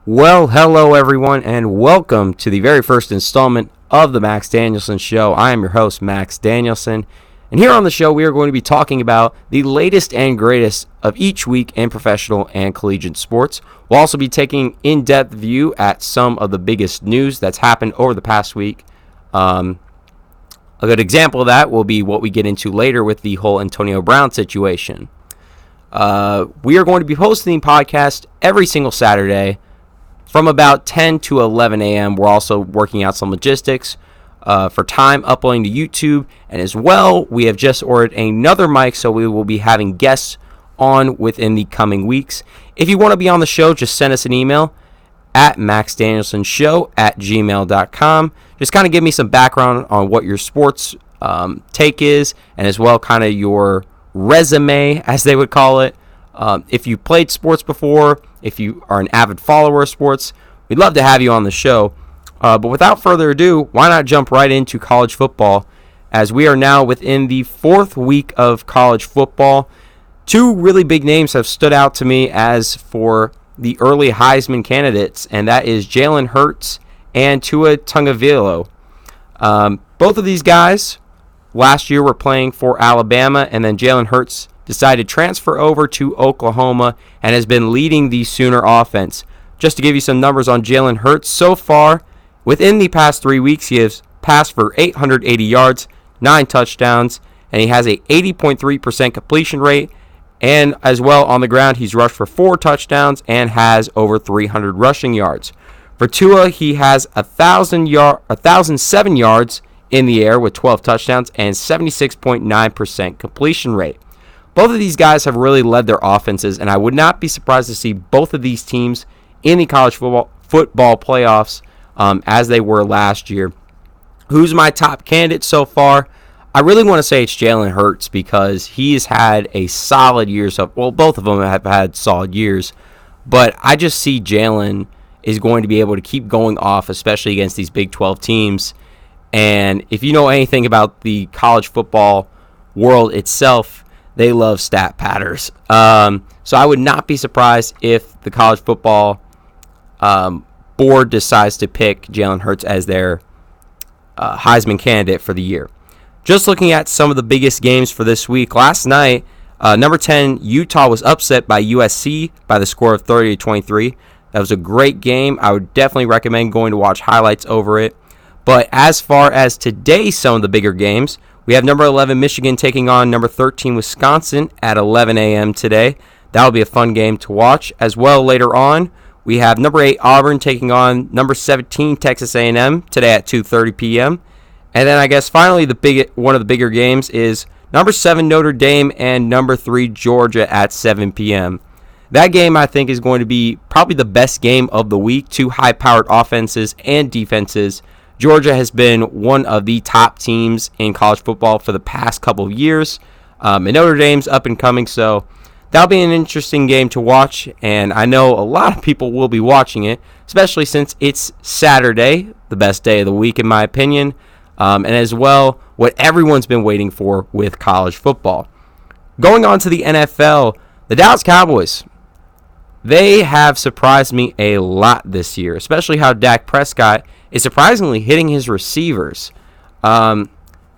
Well, hello everyone, and welcome to the very first installment of the Max Danielsen Show. I am your host, Max Danielsen, and here on the show we are going to be talking about the latest and greatest of each week in professional and collegiate sports. We'll also be taking in-depth view at some of the biggest news that's happened over the past week. A good example of that will be what we get into later with the whole Antonio Brown situation. We are going to be posting the podcast every single Saturday from about 10 to 11 a.m. We're also working out some logistics for time uploading to YouTube. And as well, we have just ordered another mic, so we will be having guests on within the coming weeks. If you want to be on the show, just send us an email at maxdanielsenshow@gmail.com. Just kind of give me some background on what your sports take is, and as well kind of your resume, as they would call it. If you played sports before, if you are an avid follower of sports, we'd love to have you on the show. But without further ado, why not jump right into college football, as we are now within the fourth week of college football. Two really big names have stood out to me as for the early Heisman candidates, and that is Jalen Hurts and Tua Tagovailoa. Both of these guys last year were playing for Alabama, and then Jalen Hurts decided to transfer over to Oklahoma and has been leading the Sooner offense. Just to give you some numbers on Jalen Hurts, so far, within the past 3 weeks, he has passed for 880 yards, 9 touchdowns, and he has a 80.3% completion rate. And as well, on the ground, he's rushed for 4 touchdowns and has over 300 rushing yards. For Tua, he has 1,007 yards in the air with 12 touchdowns and 76.9% completion rate. Both of these guys have really led their offenses, and I would not be surprised to see both of these teams in the college football playoffs as they were last year. Who's my top candidate so far? I really want to say it's Jalen Hurts because he's had a solid year. Well, both of them have had solid years, but I just see Jalen is going to be able to keep going off, especially against these Big 12 teams. And if you know anything about the college football world itself, they love stat patters. So I would not be surprised if the college football board decides to pick Jalen Hurts as their Heisman candidate for the year. Just looking at some of the biggest games for this week. Last night, number 10, Utah was upset by USC by the score of 30-23. That was a great game. I would definitely recommend going to watch highlights over it. But as far as today, some of the bigger games, we have number 11 Michigan taking on number 13 Wisconsin at 11 a.m. today. That'll be a fun game to watch. As well, later on, we have number 8 Auburn taking on number 17 Texas A&M today at 2:30 p.m. And then I guess finally one of the bigger games is number 7 Notre Dame and number 3 Georgia at 7 p.m. That game I think is going to be probably the best game of the week. Two high-powered offenses and defenses. Georgia has been one of the top teams in college football for the past couple of years. And Notre Dame's up and coming, so that'll be an interesting game to watch. And I know a lot of people will be watching it, especially since it's Saturday, the best day of the week in my opinion. And as well, what everyone's been waiting for with college football. Going on to the NFL, the Dallas Cowboys, they have surprised me a lot this year, especially how Dak Prescott is surprisingly hitting his receivers. And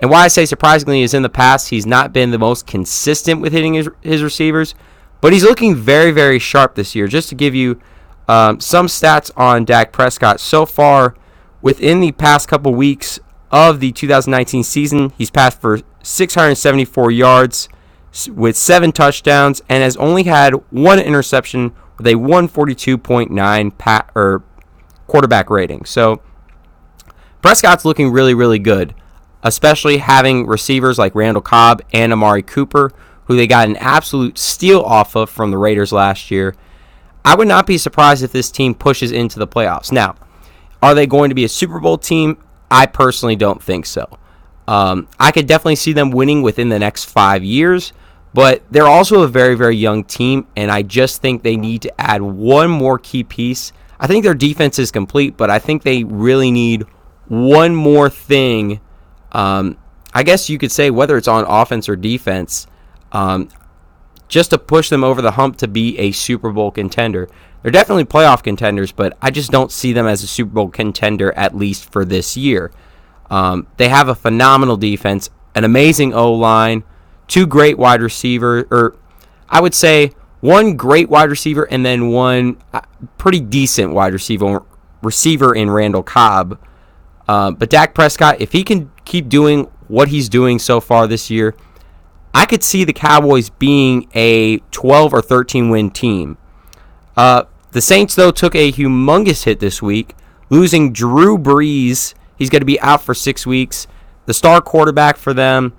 why I say surprisingly is in the past, he's not been the most consistent with hitting his receivers, but he's looking very, very sharp this year. Just to give you some stats on Dak Prescott, so far within the past couple weeks of the 2019 season, he's passed for 674 yards with 7 touchdowns and has only had 1 interception with a 142.9 quarterback rating. So Prescott's looking really, really good, especially having receivers like Randall Cobb and Amari Cooper, who they got an absolute steal off of from the Raiders last year. I would not be surprised if this team pushes into the playoffs. Now, are they going to be a Super Bowl team? I personally don't think so. I could definitely see them winning within the next 5 years, but they're also a very, very young team, and I just think they need to add one more key piece. I think their defense is complete, but I think they really need one more thing. I guess you could say whether it's on offense or defense, just to push them over the hump to be a Super Bowl contender. They're definitely playoff contenders, but I just don't see them as a Super Bowl contender, at least for this year. They have a phenomenal defense, an amazing O-line, 2 great wide receivers, or I would say 1 great wide receiver and then 1 pretty decent wide receiver in Randall Cobb. But Dak Prescott, if he can keep doing what he's doing so far this year, I could see the Cowboys being a 12 or 13 win team. The Saints, though, took a humongous hit this week, losing Drew Brees. He's going to be out for 6 weeks. The star quarterback for them.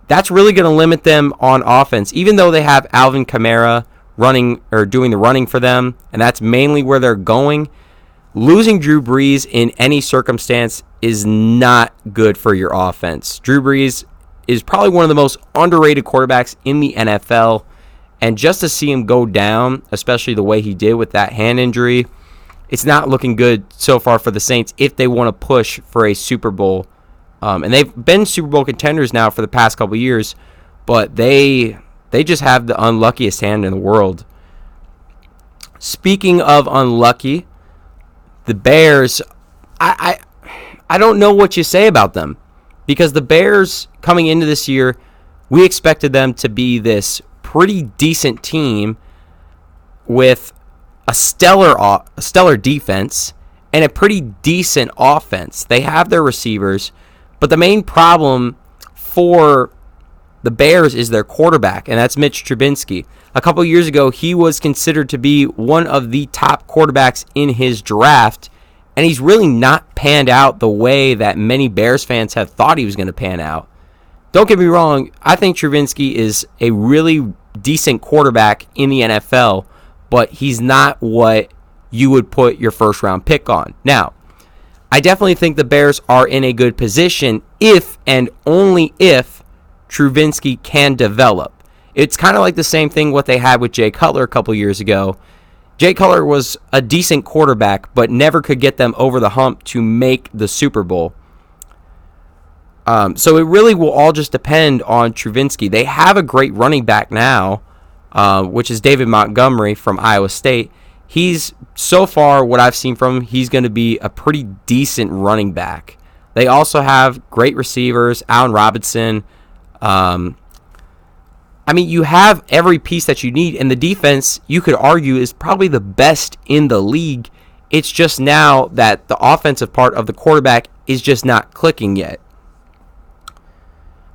That's really going to limit them on offense, even though they have Alvin Kamara running or doing the running for them, and that's mainly where they're going. Losing Drew Brees in any circumstance is not good for your offense. Drew Brees is probably one of the most underrated quarterbacks in the NFL, and just to see him go down, especially the way he did with that hand injury, it's not looking good so far for the Saints if they want to push for a Super Bowl. And they've been Super Bowl contenders now for the past couple years, but they just have the unluckiest hand in the world. Speaking of unlucky, the Bears, I don't know what you say about them, because the Bears coming into this year, we expected them to be this pretty decent team with a stellar defense and a pretty decent offense. They have their receivers, but the main problem for the Bears is their quarterback, and that's Mitch Trubisky. A couple years ago, he was considered to be one of the top quarterbacks in his draft, and he's really not panned out the way that many Bears fans have thought he was going to pan out. Don't get me wrong, I think Trubisky is a really decent quarterback in the NFL, but he's not what you would put your first-round pick on. Now, I definitely think the Bears are in a good position if and only if Trubisky can develop. It's kind of like the same thing what they had with Jay Cutler a couple years ago. Jay Cutler was a decent quarterback, but never could get them over the hump to make the Super Bowl. So it really will all just depend on Trubisky. They have a great running back now, which is David Montgomery from Iowa State. He's, so far, what I've seen from him, he's going to be a pretty decent running back. They also have great receivers, Allen Robinson. You have every piece that you need, and the defense, you could argue, is probably the best in the league. It's just now that the offensive part of the quarterback is just not clicking yet.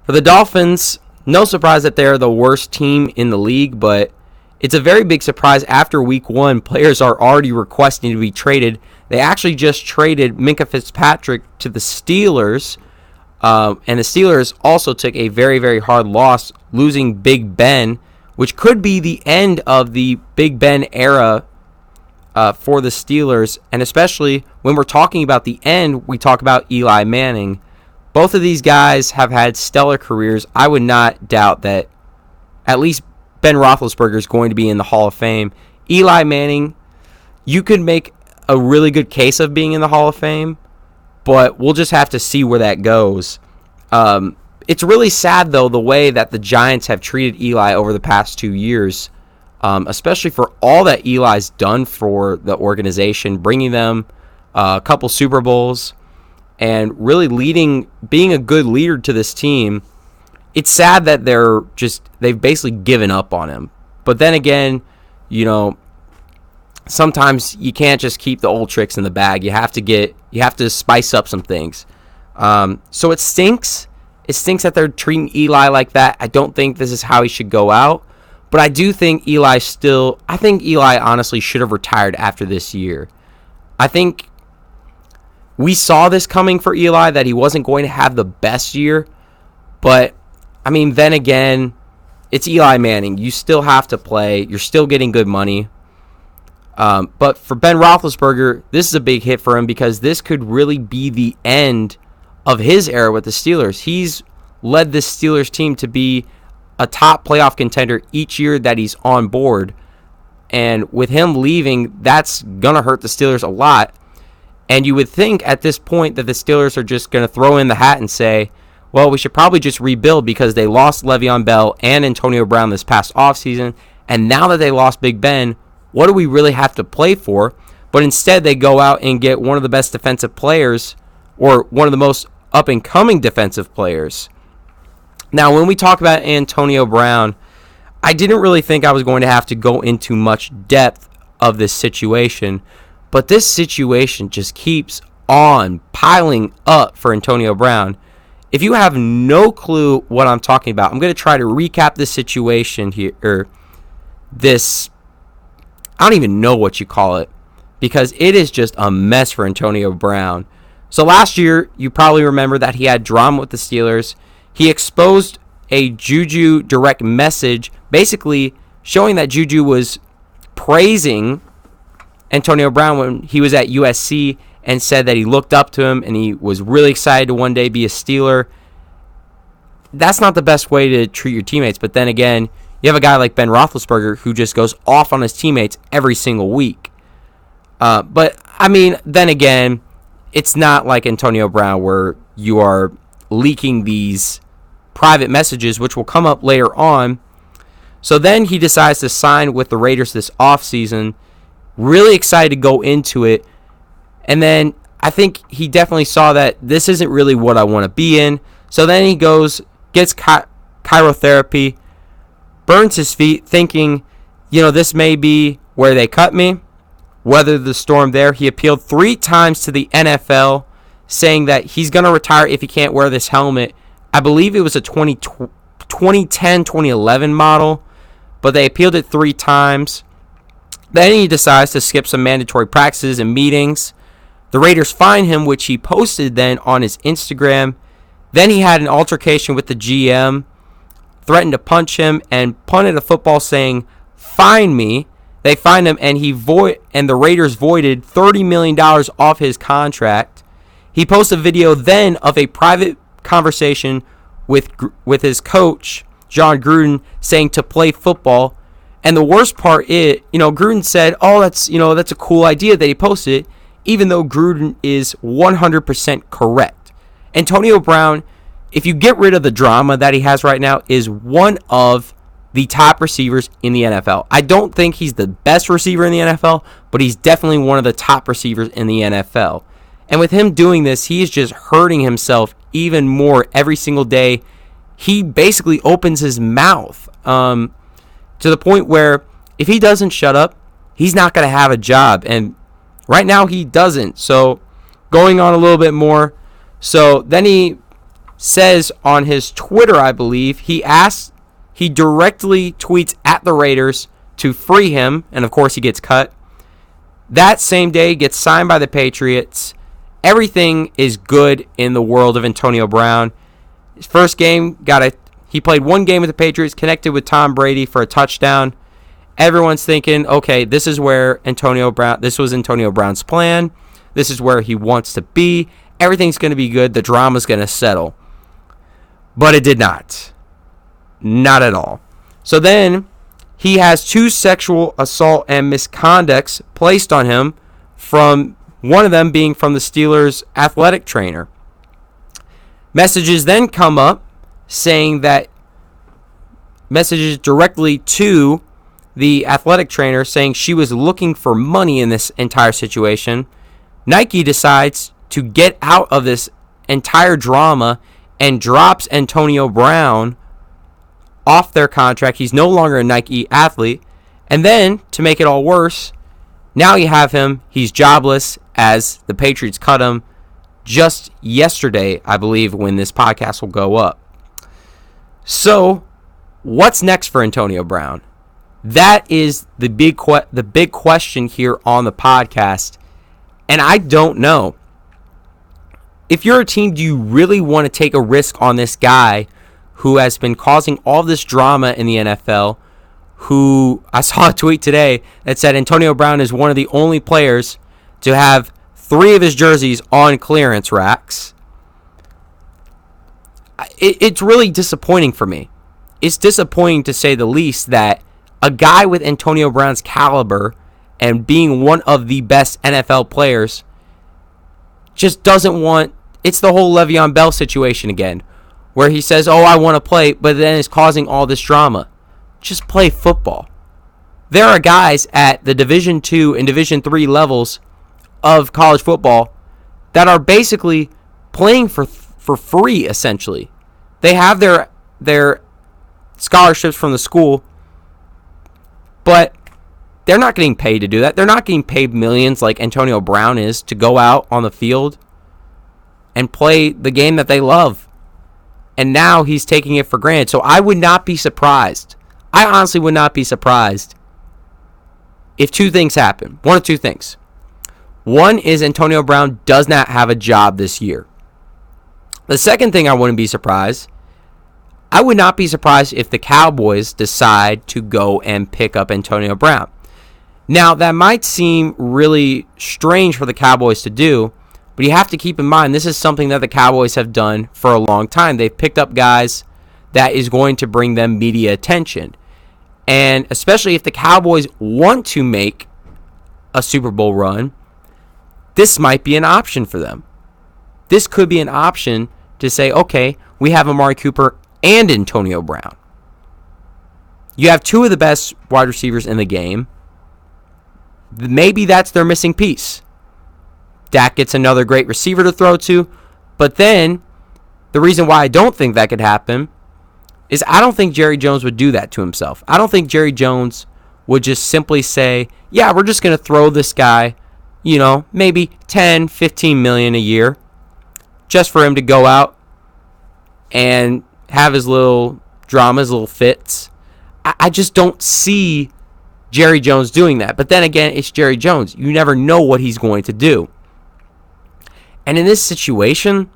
For the Dolphins, no surprise that they're the worst team in the league, but it's a very big surprise after week 1. Players are already requesting to be traded. They actually just traded Minkah Fitzpatrick to the Steelers, and the Steelers also took a very, very hard loss, losing Big Ben, which could be the end of the Big Ben era for the Steelers. And especially when we're talking about the end, we talk about Eli Manning. Both of these guys have had stellar careers. I would not doubt that at least Ben Roethlisberger is going to be in the Hall of Fame. Eli Manning, you could make a really good case of being in the Hall of Fame, but we'll just have to see where that goes. It's really sad, though, the way that the Giants have treated Eli over the past 2 years, especially for all that Eli's done for the organization, bringing them a couple Super Bowls and really being a good leader to this team. It's sad that they've basically given up on him. But then again, sometimes you can't just keep the old tricks in the bag. You have to spice up some things. So it stinks. It stinks that they're treating Eli like that. I don't think this is how he should go out. But I do think I think Eli honestly should have retired after this year. I think we saw this coming for Eli, that he wasn't going to have the best year. But, then again, it's Eli Manning. You still have to play. You're still getting good money. But for Ben Roethlisberger, this is a big hit for him, because this could really be the end of his era with the Steelers. He's led this Steelers team to be a top playoff contender each year that he's on board. And with him leaving, that's going to hurt the Steelers a lot. And you would think at this point that the Steelers are just going to throw in the hat and say, well, we should probably just rebuild, because they lost Le'Veon Bell and Antonio Brown this past offseason. And now that they lost Big Ben, what do we really have to play for? But instead, they go out and get one of the best defensive players, or one of the most up-and-coming defensive players. Now, when we talk about Antonio Brown, I didn't really think I was going to have to go into much depth of this situation, but this situation just keeps on piling up for Antonio Brown. If you have no clue what I'm talking about, I'm going to try to recap this situation here, or this, I don't even know what you call it, because it is just a mess for Antonio Brown. So last year, you probably remember that he had drama with the Steelers. He exposed a Juju direct message, basically showing that Juju was praising Antonio Brown when he was at USC, and said that he looked up to him and he was really excited to one day be a Steeler. That's not the best way to treat your teammates. But then again, you have a guy like Ben Roethlisberger who just goes off on his teammates every single week. But, I mean, then again, it's not like Antonio Brown where you are leaking these private messages, which will come up later on. So then he decides to sign with the Raiders this offseason. Really excited to go into it. And then I think he definitely saw that this isn't really what I want to be in. So then he goes, gets chirotherapy, burns his feet, thinking, this may be where they cut me. Weathered the storm there. He appealed 3 times to the NFL, saying that he's going to retire if he can't wear this helmet. I believe it was a 2010, 2011 model, but they appealed it 3 times. Then he decides to skip some mandatory practices and meetings. The Raiders fine him, which he posted then on his Instagram. Then he had an altercation with the GM, threatened to punch him, and punted a football saying, "Fine me." They fined him, and the Raiders voided $30 million off his contract. He posted a video then of a private conversation with his coach, John Gruden, saying to play football. And the worst part is, Gruden said, "Oh, that's a cool idea that he posted," even though Gruden is 100% correct. Antonio Brown, if you get rid of the drama that he has right now, is one of the top receivers in the NFL. I don't think he's the best receiver in the NFL, but he's definitely one of the top receivers in the NFL. And with him doing this, he is just hurting himself even more every single day. He basically opens his mouth to the point where if he doesn't shut up, he's not going to have a job. And right now he doesn't. So going on a little bit more. So then he says on his Twitter, I believe, he directly tweets at the Raiders to free him. And of course he gets cut. That same day gets signed by the Patriots. Everything is good in the world of Antonio Brown. His first game, he played 1 game with the Patriots, connected with Tom Brady for a touchdown. Everyone's thinking, okay, this was Antonio Brown's plan. This is where he wants to be. Everything's going to be good. The drama's going to settle. But it did not. Not at all. So then he has 2 sexual assault and misconducts placed on him, from one of them being from the Steelers' athletic trainer. Messages then come up saying that messages directly to the athletic trainer saying she was looking for money in this entire situation. Nike decides to get out of this entire drama and drops Antonio Brown off their contract. He's no longer a Nike athlete. And then, to make it all worse, now you have him. He's jobless as the Patriots cut him just yesterday, I believe, when this podcast will go up. So, what's next for Antonio Brown? That is the big question here on the podcast, and I don't know. If you're a team, do you really want to take a risk on this guy who has been causing all this drama in the NFL, who I saw a tweet today that said Antonio Brown is one of the only players to have 3 of his jerseys on clearance racks? It's really disappointing for me. It's disappointing to say the least that a guy with Antonio Brown's caliber and being one of the best NFL players just doesn't want... It's the whole Le'Veon Bell situation again, where he says, "Oh, I want to play," but then is causing all this drama. Just play football. there are guys at the Division II and Division III levels of college football that are basically playing for free, essentially. They have their scholarships from the school, but they're not getting paid to do that. They're not getting paid millions like Antonio Brown is to go out on the field and play the game that they love. And now he's taking it for granted. So I would not be surprised. I honestly would not be surprised if two things happen. One of two things. One is Antonio Brown does not have a job this year. The second thing I wouldn't be surprised, I would not be surprised if the Cowboys decide to go and pick up Antonio Brown. Now, that might seem really strange for the Cowboys to do, but you have to keep in mind this is something that the Cowboys have done for a long time. They've picked up guys that is going to bring them media attention. And especially if the Cowboys want to make a Super Bowl run, this might be an option for them. This could be an option to say, okay, we have Amari Cooper and Antonio Brown. You have two of the best wide receivers in the game. Maybe that's their missing piece. Dak gets another great receiver to throw to. But then, the reason why I don't think that could happen is I don't think Jerry Jones would do that to himself. I don't think Jerry Jones would just simply say, yeah, we're just going to throw this guy, maybe 10, 15 million a year just for him to go out and have his little dramas, little fits. I just don't see Jerry Jones doing that. But then again, it's Jerry Jones. You never know what he's going to do. And in this situation,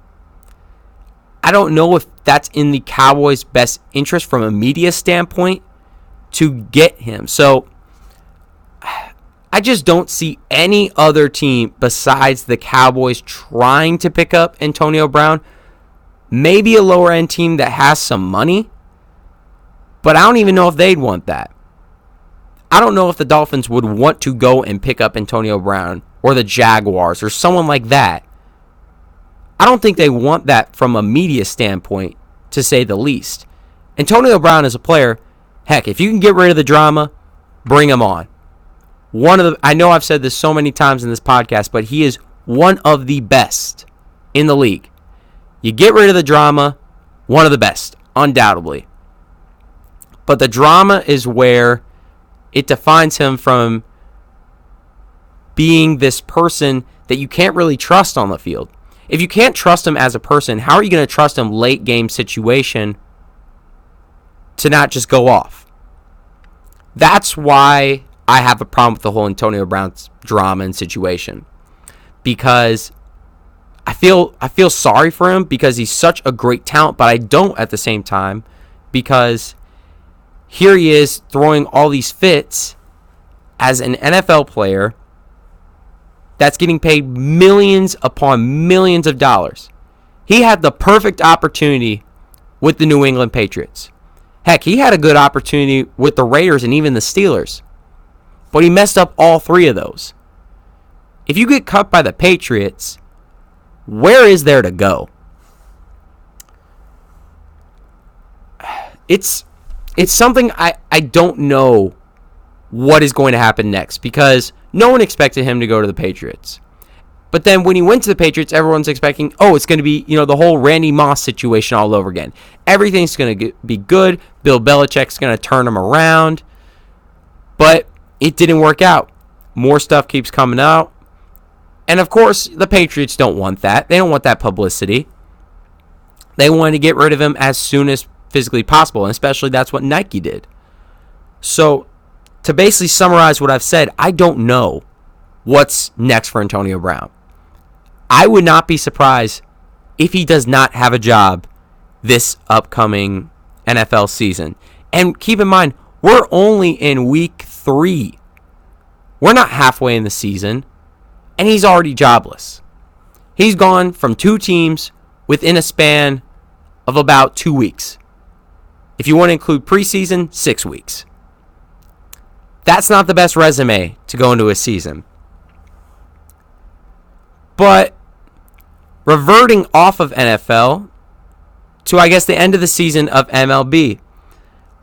I don't know if that's in the Cowboys' best interest from a media standpoint to get him. So I just don't see any other team besides the Cowboys trying to pick up Antonio Brown. Maybe a lower end team that has some money, but I don't even know if they'd want that. I don't know if the Dolphins would want to go and pick up Antonio Brown or the Jaguars or someone like that. I don't think they want that from a media standpoint, to say the least. Antonio Brown is a player, heck, if you can get rid of the drama, bring him on. I know I've said this so many times in this podcast, but he is one of the best in the league. You get rid of the drama, one of the best, undoubtedly. But the drama is where it defines him from being this person that you can't really trust on the field. If you can't trust him as a person, how are you going to trust him late game situation to not just go off? That's why I have a problem with the whole Antonio Brown's drama and situation. Because I feel sorry for him because he's such a great talent, but I don't at the same time, because here he is throwing all these fits as an NFL player that's getting paid millions upon millions of dollars. He had the perfect opportunity with the New England Patriots. Heck, he had a good opportunity with the Raiders and even the Steelers. But he messed up all three of those. If you get cut by the Patriots, where is there to go? It's something I don't know what is going to happen next, because no one expected him to go to the Patriots. But then when he went to the Patriots, everyone's expecting, it's going to be, the whole Randy Moss situation all over again. Everything's going to be good. Bill Belichick's going to turn him around. But it didn't work out. More stuff keeps coming out. And of course, the Patriots don't want that. They don't want that publicity. They wanted to get rid of him as soon as physically possible. And especially that's what Nike did. So to basically summarize what I've said, I don't know what's next for Antonio Brown. I would not be surprised if he does not have a job this upcoming NFL season. And keep in mind, we're only in week 3. We're not halfway in the season, and he's already jobless. He's gone from 2 teams within a span of about 2 weeks. If you want to include preseason, 6 weeks. That's not the best resume to go into a season. But reverting off of NFL to, I guess, the end of the season of MLB.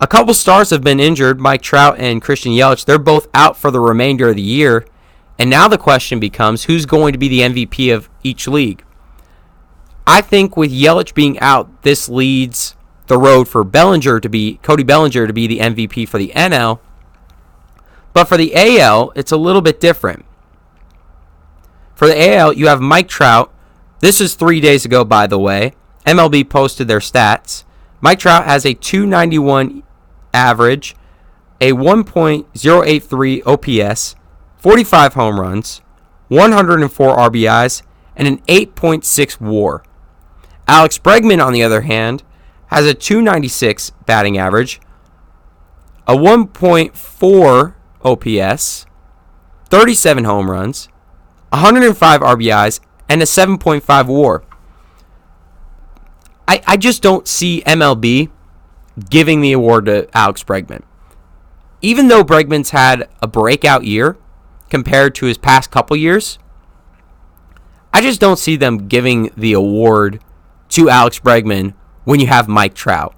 A couple stars have been injured, Mike Trout and Christian Yelich. They're both out for the remainder of the year. And now the question becomes, who's going to be the MVP of each league? I think with Yelich being out, this leads the road for Cody Bellinger to be the MVP for the NL. But for the AL, it's a little bit different. For the AL, you have Mike Trout. This is 3 days ago, by the way. MLB posted their stats. Mike Trout has a .291 average, a 1.083 OPS, 45 home runs, 104 RBIs, and an 8.6 WAR. Alex Bregman, on the other hand, has a .296 batting average, a 1.4 OPS, 37 home runs, 105 RBIs, and a 7.5 WAR. I just don't see MLB giving the award to Alex Bregman. Even though Bregman's had a breakout year compared to his past couple years, I just don't see them giving the award to Alex Bregman when you have Mike Trout.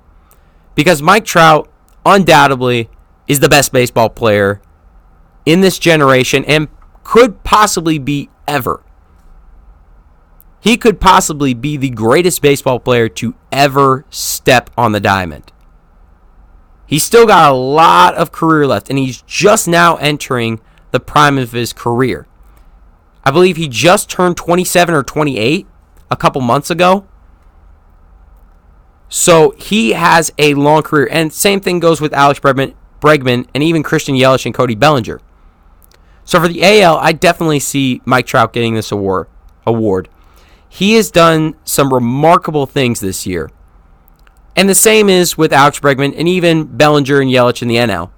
Because Mike Trout undoubtedly is the best baseball player in this generation and could possibly be ever. He could possibly be the greatest baseball player to ever step on the diamond. He's still got a lot of career left, and he's just now entering the prime of his career. I believe he just turned 27 or 28 a couple months ago. So he has a long career. And same thing goes with Alex Bregman and even Christian Yelich and Cody Bellinger. So for the AL, I definitely see Mike Trout getting this award. He has done some remarkable things this year. And the same is with Alex Bregman and even Bellinger and Yelich in the NL.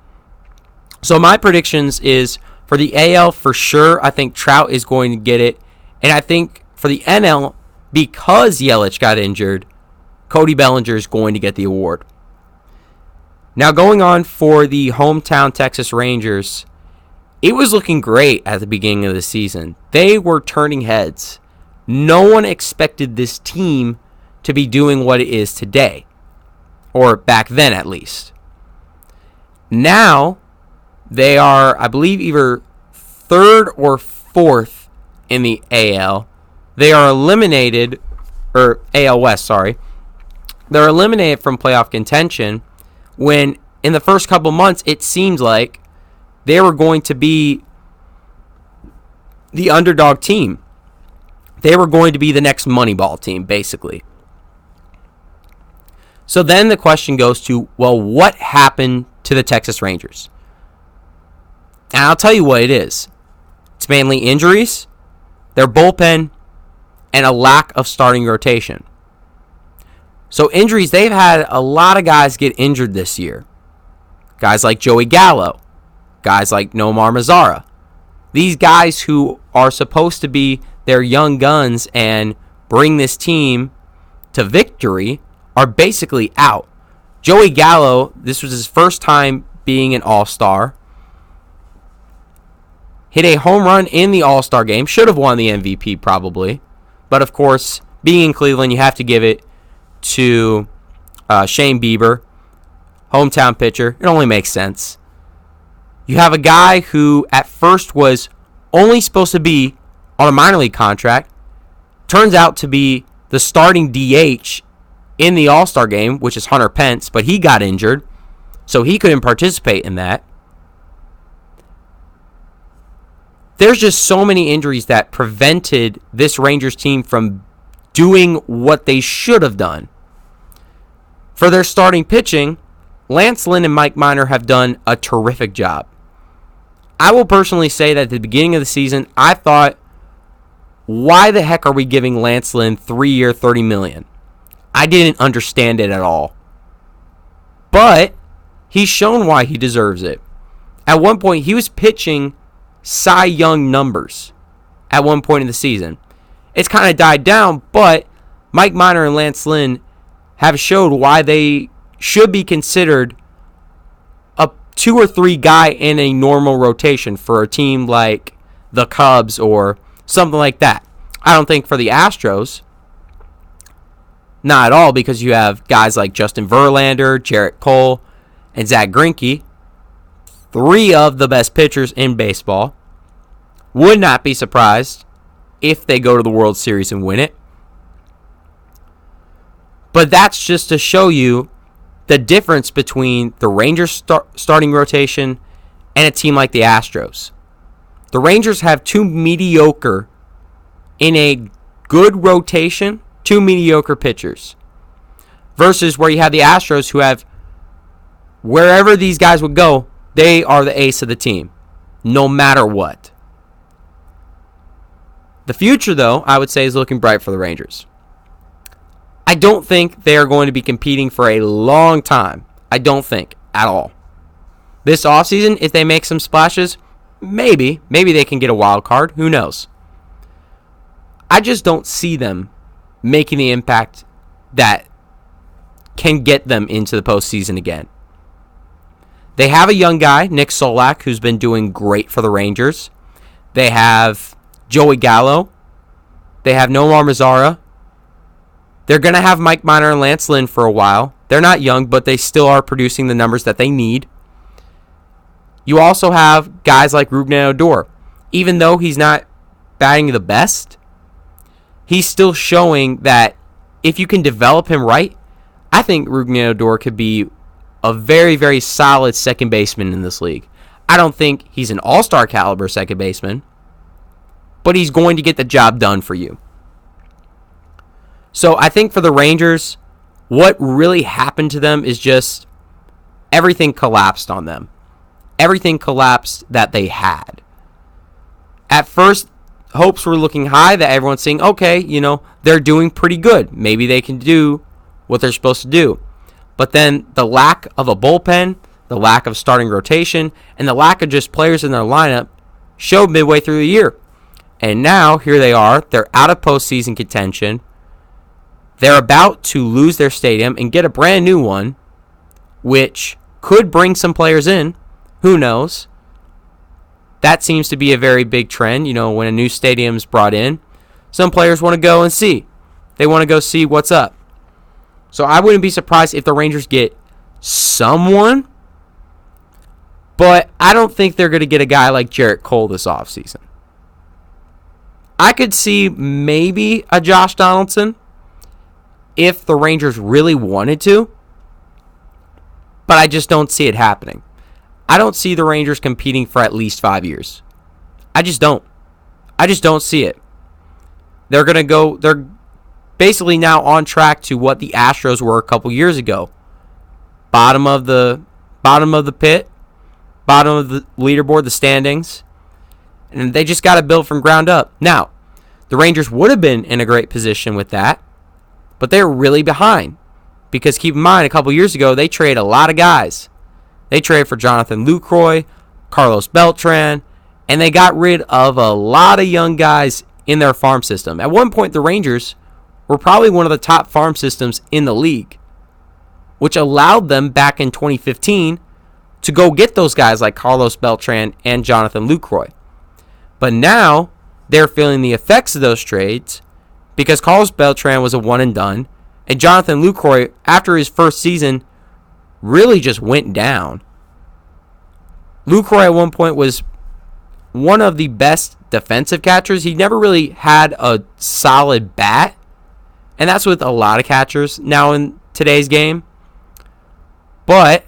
So my predictions is for the AL, for sure, I think Trout is going to get it. And I think for the NL, because Yelich got injured, Cody Bellinger is going to get the award. Now going on for the hometown Texas Rangers, it was looking great at the beginning of the season. They were turning heads. No one expected this team to be doing what it is today. Or back then, at least. Now, they are, I believe, either third or fourth in the AL. They are eliminated, or AL West, sorry. They're eliminated from playoff contention when, in the first couple months, it seemed like they were going to be the underdog team. They were going to be the next Moneyball team, basically. So then the question goes to, well, what happened to the Texas Rangers? And I'll tell you what it is. It's mainly injuries, their bullpen, and a lack of starting rotation. So injuries, they've had a lot of guys get injured this year. Guys like Joey Gallo, guys like Nomar Mazara. These guys who are supposed to be their young guns and bring this team to victory are basically out. Joey Gallo, this was his first time being an All-Star. Hit a home run in the All-Star game. Should have won the MVP probably. But of course, being in Cleveland, you have to give it to Shane Bieber, hometown pitcher. It only makes sense. You have a guy who at first was only supposed to be on a minor league contract. Turns out to be the starting DH in the All-Star game, which is Hunter Pence, but he got injured, so he couldn't participate in that. There's just so many injuries that prevented this Rangers team from doing what they should have done. For their starting pitching, Lance Lynn and Mike Minor have done a terrific job. I will personally say that at the beginning of the season, I thought, why the heck are we giving Lance Lynn 3-year, $30 million? I didn't understand it at all. But he's shown why he deserves it. At one point, he was pitching Cy Young numbers at one point in the season. It's kind of died down, but Mike Minor and Lance Lynn have showed why they should be considered a 2 or 3 guy in a normal rotation for a team like the Cubs or something like that. I don't think for the Astros, not at all, because you have guys like Justin Verlander, Jarrett Cole, and Zach Greinke, three of the best pitchers in baseball. Would not be surprised if they go to the World Series and win it. But that's just to show you the difference between the Rangers starting rotation and a team like the Astros. The Rangers have two mediocre in a good rotation, two mediocre pitchers. Versus where you have the Astros who have, wherever these guys would go, they are the ace of the team, no matter what. The future, though, I would say is looking bright for the Rangers. I don't think they are going to be competing for a long time. I don't think at all. This offseason, if they make some splashes, maybe they can get a wild card. Who knows? I just don't see them making the impact that can get them into the postseason again. They have a young guy, Nick Solak, who's been doing great for the Rangers. They have Joey Gallo. They have Nomar Mazara. They're going to have Mike Minor and Lance Lynn for a while. They're not young, but they still are producing the numbers that they need. You also have guys like Rougned Odor. Even though he's not batting the best, he's still showing that if you can develop him right, I think Rougned Odor could be a very, very solid second baseman in this league. I don't think he's an all-star caliber second baseman, but he's going to get the job done for you. So I think for the Rangers, what really happened to them is just everything collapsed on them. Everything collapsed that they had. At first, hopes were looking high that everyone's saying, okay, they're doing pretty good. Maybe they can do what they're supposed to do. But then the lack of a bullpen, the lack of starting rotation, and the lack of just players in their lineup showed midway through the year. And now, here they are. They're out of postseason contention. They're about to lose their stadium and get a brand new one, which could bring some players in. Who knows? That seems to be a very big trend. When a new stadium's brought in, some players want to go and see. They want to go see what's up. So I wouldn't be surprised if the Rangers get someone, but I don't think they're going to get a guy like Jarrett Cole this offseason. I could see maybe a Josh Donaldson if the Rangers really wanted to, but I just don't see it happening. I don't see the Rangers competing for at least 5 years. I just don't. I just don't see it. They're basically now on track to what the Astros were a couple years ago. Bottom of the pit, bottom of the leaderboard, the standings. And they just got to build from ground up. Now, the Rangers would have been in a great position with that, but they're really behind. Because keep in mind, a couple years ago, they traded a lot of guys. They traded for Jonathan Lucroy, Carlos Beltran, and they got rid of a lot of young guys in their farm system. At one point, the Rangers were probably one of the top farm systems in the league, which allowed them back in 2015 to go get those guys like Carlos Beltran and Jonathan Lucroy. But now they're feeling the effects of those trades because Carlos Beltran was a one and done, and Jonathan Lucroy, after his first season, really just went down. Lucroy at one point was one of the best defensive catchers. He never really had a solid bat, and that's with a lot of catchers now in today's game. But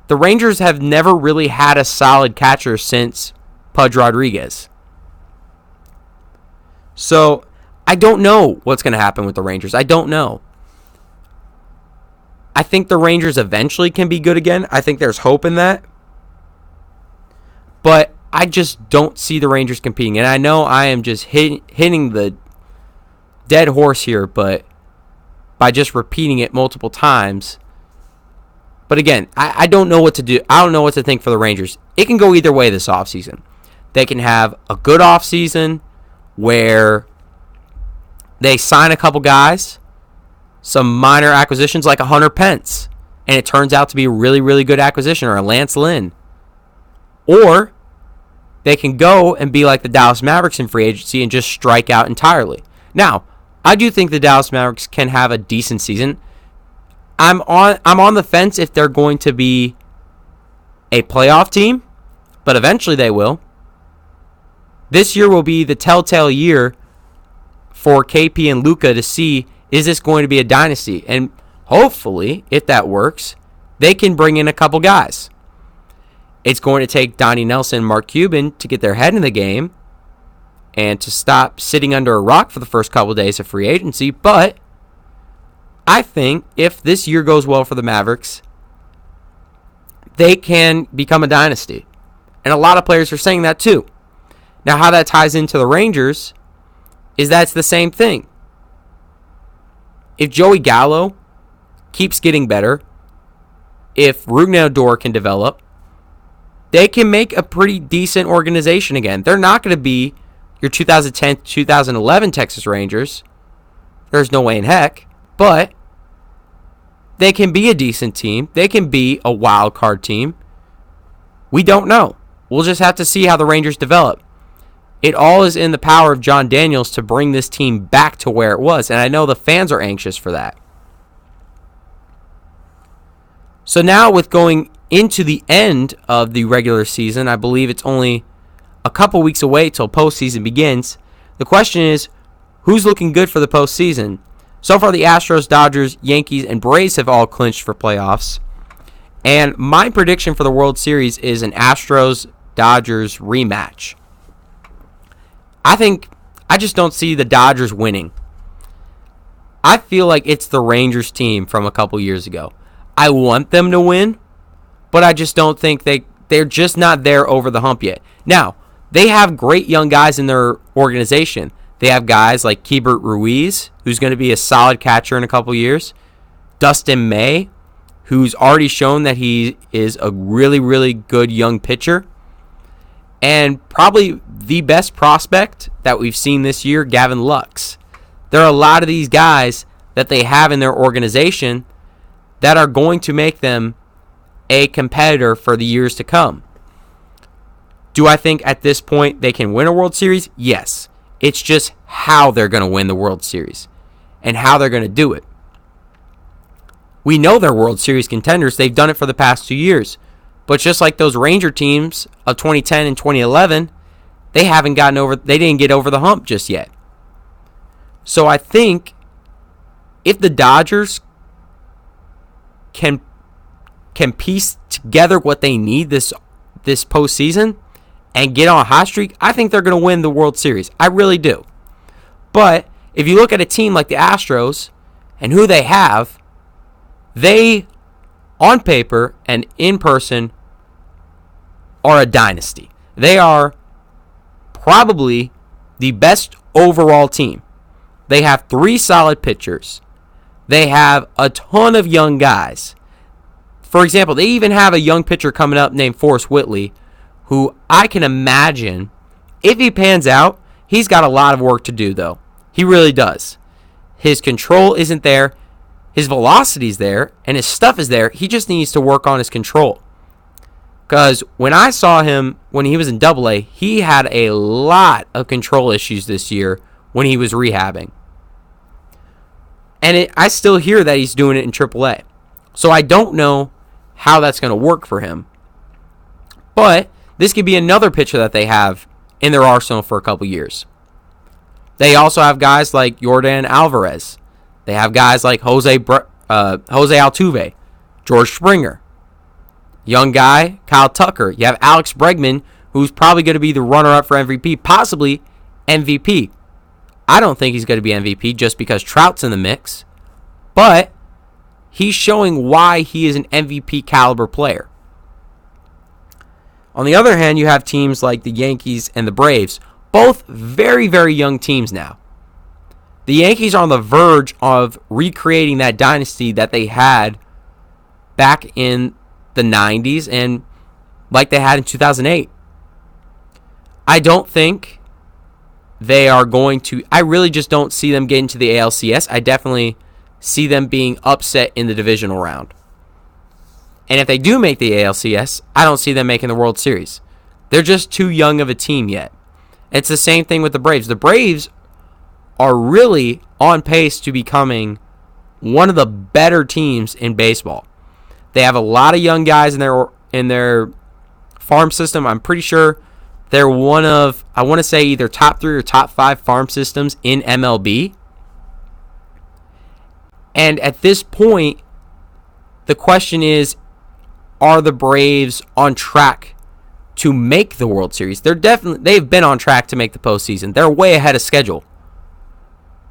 the Rangers have never really had a solid catcher since Pudge Rodriguez. So I don't know what's going to happen with the Rangers. I don't know. I think the Rangers eventually can be good again. I think there's hope in that. But I just don't see the Rangers competing. And I know I am just hitting the dead horse here, but by just repeating it multiple times. But again, I don't know what to do. I don't know what to think for the Rangers. It can go either way this offseason. They can have a good offseason where they sign a couple guys, some minor acquisitions like a Hunter Pence, and it turns out to be a really, really good acquisition, or a Lance Lynn. Or they can go and be like the Dallas Mavericks in free agency and just strike out entirely. Now, I do think the Dallas Mavericks can have a decent season. I'm on the fence if they're going to be a playoff team, but eventually they will. This year will be the telltale year for KP and Luka to see, is this going to be a dynasty? And hopefully, if that works, they can bring in a couple guys. It's going to take Donnie Nelson and Mark Cuban to get their head in the game and to stop sitting under a rock for the first couple of days of free agency. But I think if this year goes well for the Mavericks, they can become a dynasty. And a lot of players are saying that too. Now, how that ties into the Rangers is that it's the same thing. If Joey Gallo keeps getting better, if Rougned Odor can develop, they can make a pretty decent organization again. They're not going to be your 2010, 2011 Texas Rangers. There's no way in heck. But they can be a decent team. They can be a wild card team. We don't know. We'll just have to see how the Rangers develop. It all is in the power of John Daniels to bring this team back to where it was. And I know the fans are anxious for that. So now with going into the end of the regular season, I believe it's only a couple weeks away till postseason begins. The question is, who's looking good for the postseason? So far, the Astros, Dodgers, Yankees, and Braves have all clinched for playoffs. And my prediction for the World Series is an Astros-Dodgers rematch. I just don't see the Dodgers winning. I feel like it's the Rangers team from a couple years ago. I want them to win, but I just don't think they're just not there over the hump yet. Now, they have great young guys in their organization. They have guys like Keibert Ruiz, who's going to be a solid catcher in a couple years. Dustin May, who's already shown that he is a really, really good young pitcher. And probably the best prospect that we've seen this year, Gavin Lux. There are a lot of these guys that they have in their organization that are going to make them a competitor for the years to come. Do I think at this point they can win a World Series? Yes. It's just how they're going to win the World Series and how they're going to do it. We know they're World Series contenders. They've done it for the past 2 years. But just like those Ranger teams of 2010 and 2011, they didn't get over the hump just yet. So I think if the Dodgers can piece together what they need this postseason and get on a hot streak, I think they're going to win the World Series. I really do. But if you look at a team like the Astros and who they have, they, on paper and in person, are a dynasty. They are probably the best overall team. They have 3 solid pitchers. They have a ton of young guys. For example, they even have a young pitcher coming up named Forrest Whitley, who I can imagine, if he pans out, he's got a lot of work to do, though. He really does. His control isn't there. His velocity's there, and his stuff is there. He just needs to work on his control. Because when I saw him when he was in AA, he had a lot of control issues this year when he was rehabbing. And I still hear that he's doing it in AAA. So I don't know how that's going to work for him. But this could be another pitcher that they have in their arsenal for a couple years. They also have guys like Yordan Alvarez. They have guys like Jose Altuve, George Springer. Young guy, Kyle Tucker. You have Alex Bregman, who's probably going to be the runner-up for MVP, possibly MVP. I don't think he's going to be MVP just because Trout's in the mix. But he's showing why he is an MVP caliber player. On the other hand, you have teams like the Yankees and the Braves, both very, very young teams now. The Yankees are on the verge of recreating that dynasty that they had back in the 90s and like they had in 2008. I don't think they are going to... I really just don't see them getting to the ALCS. I definitely see them being upset in the divisional round. And if they do make the ALCS, I don't see them making the World Series. They're just too young of a team yet. It's the same thing with the Braves. The Braves are really on pace to becoming one of the better teams in baseball. They have a lot of young guys in their in their farm system. I'm pretty sure they're one of, I want to say, either top 3 or top 5 farm systems in MLB. And at this point, the question is, are the Braves on track to make the World Series? They've been on track to make the postseason. They're way ahead of schedule.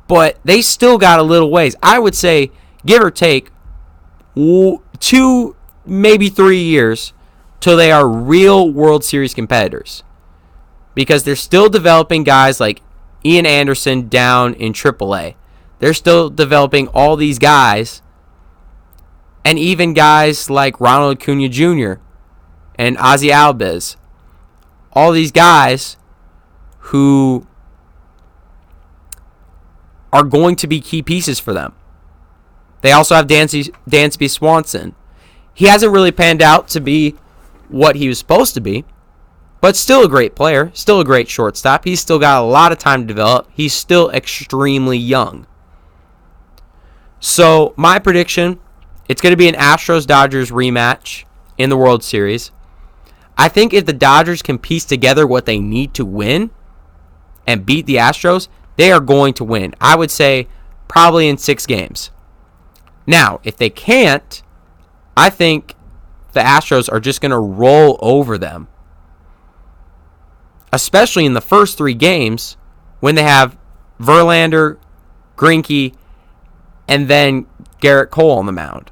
But they still got a little ways. I would say, give or take, 2, maybe 3 years till they are real World Series competitors. Because they're still developing guys like Ian Anderson down in AAA. They're still developing all these guys. And even guys like Ronald Acuna Jr. and Ozzie Albiz. All these guys who are going to be key pieces for them. They also have Dansby Swanson. He hasn't really panned out to be what he was supposed to be, but still a great player, still a great shortstop. He's still got a lot of time to develop. He's still extremely young. So my prediction, it's going to be an Astros-Dodgers rematch in the World Series. I think if the Dodgers can piece together what they need to win and beat the Astros, they are going to win. I would say probably in 6 games. Now, if they can't, I think the Astros are just going to roll over them. Especially in the first 3 games when they have Verlander, Greinke, and then Garrett Cole on the mound.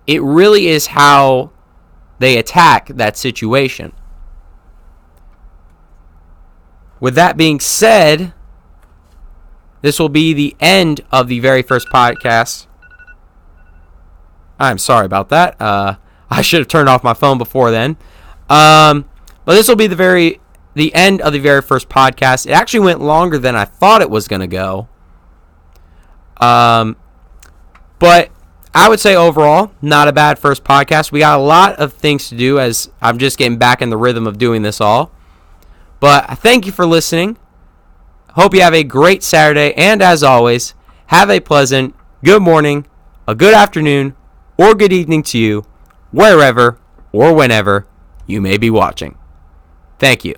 It really is how they attack that situation. With that being said, this will be the end of the very first podcast. I'm sorry about that. I should have turned off my phone before then. But this will be the end of the very first podcast. It actually went longer than I thought it was going to go. But I would say overall, not a bad first podcast. We got a lot of things to do as I'm just getting back in the rhythm of doing this all. But I thank you for listening. Hope you have a great Saturday. And as always, have a pleasant good morning, a good afternoon, or good evening to you, wherever or whenever you may be watching. Thank you.